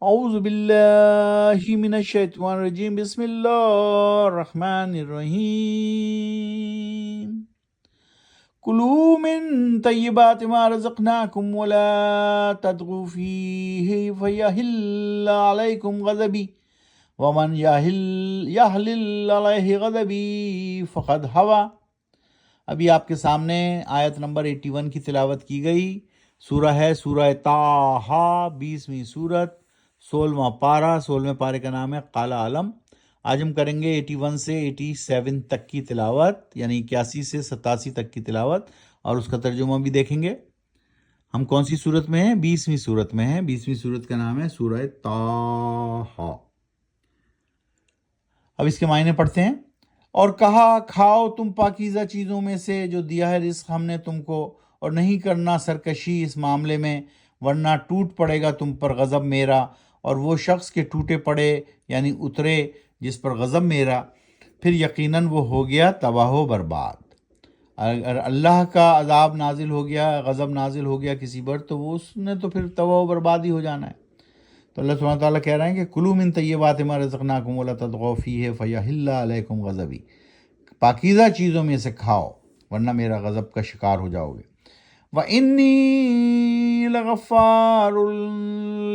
اعوذ باللہ من الشیطان الرجیم، بسم اللہ الرحمن الرحیم۔ کلوا من طیبات ما رزقناکم ولا تطغوا فیہ فیحل علیکم غضبی ومن یحلل علیہ غضبی فقد ہوا۔ ابھی آپ کے سامنے آیت نمبر 81 کی تلاوت کی گئی۔ سورہ ہے سورہ طٰہٰ، 20ویں سورت، 16واں پارہ، 16ویں پارے کا نام ہے قال علم۔ آج ہم کریں گے 81 سے 87 تک کی تلاوت، یعنی 81 سے 87 تک کی تلاوت، اور اس کا ترجمہ بھی دیکھیں گے۔ ہم کون سی صورت میں ہیں؟ 20ویں صورت میں ہیں۔ 20ویں صورت کا نام ہے سورہ طٰہٰ۔ اب اس کے معنی پڑھتے ہیں۔ اور کہا کھاؤ تم پاکیزہ چیزوں میں سے جو دیا ہے رزق ہم نے تم کو، اور نہیں کرنا سرکشی اس معاملے میں، ورنہ ٹوٹ پڑے گا تم پر غضب میرا، اور وہ شخص کے ٹوٹے پڑے یعنی اترے جس پر غضب میرا، پھر یقیناً وہ ہو گیا تباہ و برباد۔ اگر اللہ کا عذاب نازل ہو گیا، غضب نازل ہو گیا کسی پر، تو وہ اس نے تو پھر تباہ و برباد ہی ہو جانا ہے۔ تو اللہ سبحانہ وتعالیٰ کہہ رہے ہیں کہ کلوا من طیبات ما رزقناکم ولا تطغوا فیہ فیحل علیکم غضبی، پاکیزہ چیزوں میں سے کھاؤ ورنہ میرا غضب کا شکار ہو جاؤ گے۔ وَإِنِّي لَغَفَّارٌ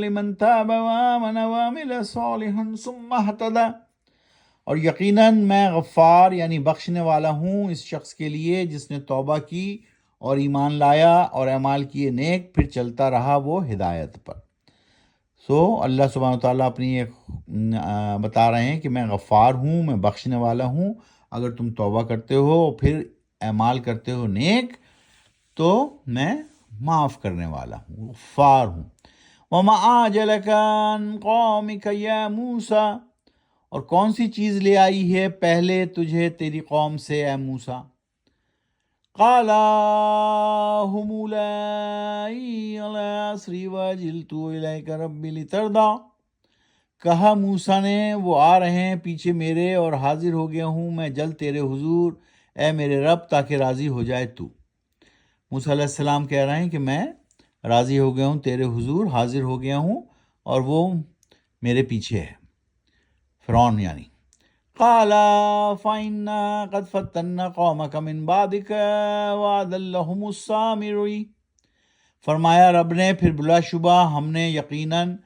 لِمَن تَابَ وَآمَنَ وَعَمِلَ صَالِحًا ثُمَّ اهْتَدَىٰ، اور یقیناً میں غفار یعنی بخشنے والا ہوں اس شخص کے لیے جس نے توبہ کی اور ایمان لایا اور اعمال کیے نیک، پھر چلتا رہا وہ ہدایت پر۔ اللہ سبحانہ وتعالیٰ اپنی ایک بتا رہے ہیں کہ میں غفار ہوں، میں بخشنے والا ہوں۔ اگر تم توبہ کرتے ہو پھر اعمال کرتے ہو نیک تو میں معاف کرنے والا ہوں، غفار ہوں۔ وَمَا أَعْجَلَكَ عَنْ قَوْمِكَ يَا مُوسَىٰ، اور کون سی چیز لے آئی ہے پہلے تجھے تیری قوم سے اے موسیٰ؟ قَالَ هُمْ أُولَٰئِ عَلَىٰ أَثْرِي وَعَجِلْتُ إِلَيْكَ رَبِّ لِتَرْضَىٰ، کہا موسیٰ نے وہ آ رہے ہیں پیچھے میرے اور حاضر ہو گیا ہوں میں جلد تیرے حضور اے میرے رب تاکہ راضی ہو جائے تو۔ موسیٰ علیہ السلام کہہ رہے ہیں کہ میں راضی ہو گیا ہوں تیرے حضور، حاضر ہو گیا ہوں، اور وہ میرے پیچھے ہے، فرعون یعنی۔ قال فإنا قد فتنا قومك من بعدك وأضلهم السامري، فرمایا رب نے پھر بلا شبہ ہم نے یقیناً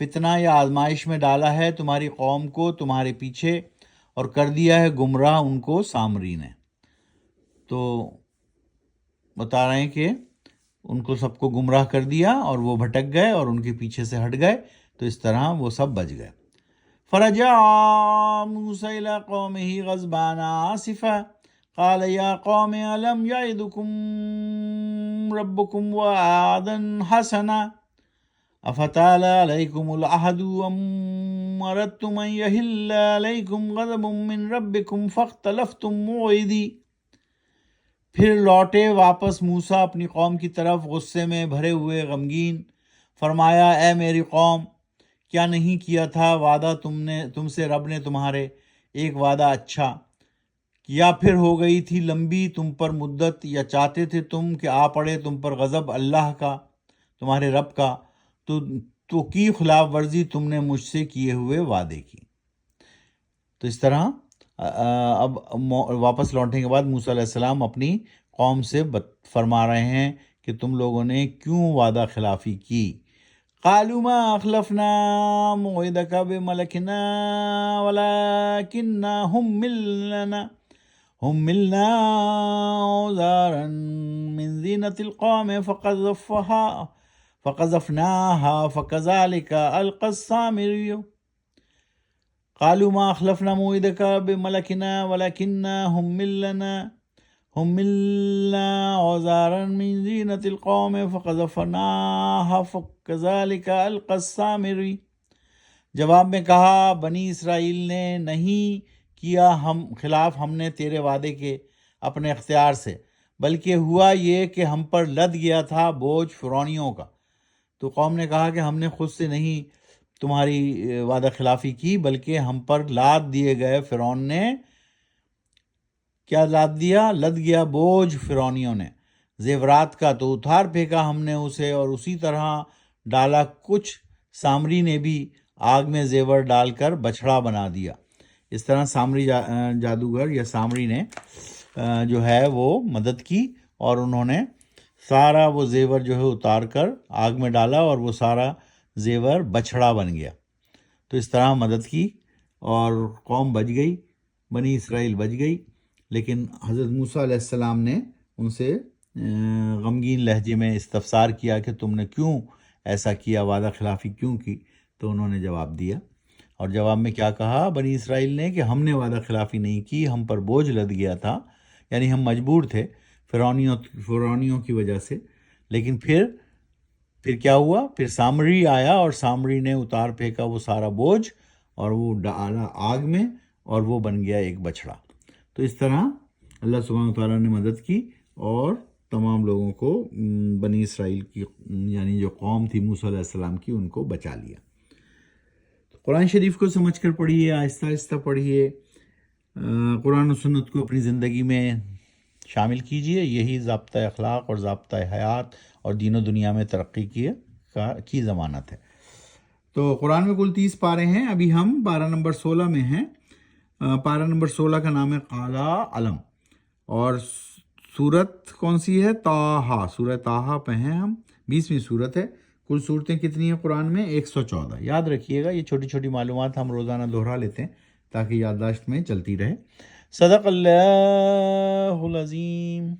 فتنہ یا آزمائش میں ڈالا ہے تمہاری قوم کو تمہارے پیچھے، اور کر دیا ہے گمراہ ان کو سامری نے۔ تو بتا رہے ہیں کہ ان کو سب کو گمراہ کر دیا اور وہ بھٹک گئے اور ان کے پیچھے سے ہٹ گئے، تو اس طرح وہ سب بچ گئے۔ فرجع موسیٰ إلى قومه غضبان آسفا قال يا قوم ألم يعدكم ربكم وعدا حسنا أفطال عليكم العهد أم أردتم أن يحل عليكم غضب من ربكم فاختلفتم موعدي، پھر لوٹے واپس موسیٰ اپنی قوم کی طرف غصے میں بھرے ہوئے غمگین، فرمایا اے میری قوم، کیا نہیں کیا تھا وعدہ تم سے رب نے تمہارے ایک وعدہ اچھا، یا پھر ہو گئی تھی لمبی تم پر مدت، یا چاہتے تھے تم کہ آ پڑے تم پر غضب اللہ کا تمہارے رب کا، تو کی خلاف ورزی تم نے مجھ سے کیے ہوئے وعدے کی۔ تو اس طرح اب واپس لوٹنے کے بعد موسیٰ علیہ السلام اپنی قوم سے فرما رہے ہیں کہ تم لوگوں نے کیوں وعدہ خلافی کی۔ قالوا ما أخلفنا موعدك بملكنا ولكننا حملنا أوزارا من زينة القوم فقذفناها فكذلك ألقى السامري۔ قالوا ما أخلفنا موعدك بملكنا ولكننا حملنا أوزارا من زينة القوم فقذفناها فكذلك ألقى السامري، جواب میں کہا بنی اسرائیل نے نہیں کیا خلاف ہم نے تیرے وعدے کے اپنے اختیار سے، بلکہ ہوا یہ کہ ہم پر لد گیا تھا بوجھ فرعونیوں کا۔ تو قوم نے کہا کہ ہم نے خود سے نہیں تمہاری وعدہ خلافی کی، بلکہ ہم پر لاد دیے گئے فرعون نے۔ کیا لاد دیا؟ لد گیا بوجھ فرعونیوں نے زیورات کا، تو اتار پھینکا ہم نے اسے، اور اسی طرح ڈالا کچھ سامری نے بھی آگ میں زیور ڈال کر بچھڑا بنا دیا۔ اس طرح سامری جادوگر یا سامری نے جو ہے وہ مدد کی، اور انہوں نے سارا وہ زیور جو ہے اتار کر آگ میں ڈالا، اور وہ سارا زیور بچھڑا بن گیا۔ تو اس طرح مدد کی اور قوم بچ گئی، بنی اسرائیل بچ گئی۔ لیکن حضرت موسیٰ علیہ السلام نے ان سے غمگین لہجے میں استفسار کیا کہ تم نے کیوں ایسا کیا، وعدہ خلافی کیوں کی؟ تو انہوں نے جواب دیا، اور جواب میں کیا کہا بنی اسرائیل نے کہ ہم نے وعدہ خلافی نہیں کی، ہم پر بوجھ لد گیا تھا، یعنی ہم مجبور تھے فرعونیوں کی وجہ سے۔ لیکن پھر کیا ہوا؟ پھر سامری آیا اور سامری نے اتار پھینکا وہ سارا بوجھ اور وہ ڈالا آگ میں، اور وہ بن گیا ایک بچھڑا۔ تو اس طرح اللہ سبحانہ وتعالیٰ نے مدد کی اور تمام لوگوں کو، بنی اسرائیل کی یعنی جو قوم تھی موسیٰ علیہ السلام کی، ان کو بچا لیا۔ قرآن شریف کو سمجھ کر پڑھیے، آہستہ آہستہ پڑھیے، قرآن و سنت کو اپنی زندگی میں شامل کیجیے، یہی ضابطۂ اخلاق اور ضابطۂ حیات اور دین و دنیا میں ترقی کی ضمانت ہے۔ تو قرآن میں کل 30 پارے ہیں، ابھی ہم پارہ نمبر 16 میں ہیں۔ پارہ نمبر 16 کا نام ہے قالا علم، اور سورت کون سی ہے؟ طٰہٰ، سورہ طٰہٰ پہ ہیں ہم، 20ویں سورت ہے۔ کل صورتیں کتنی ہیں قرآن میں؟ 114۔ یاد رکھیے گا، یہ چھوٹی چھوٹی معلومات ہم روزانہ دہرا لیتے ہیں تاکہ یادداشت میں چلتی رہے۔ صدق اللہ العظیم۔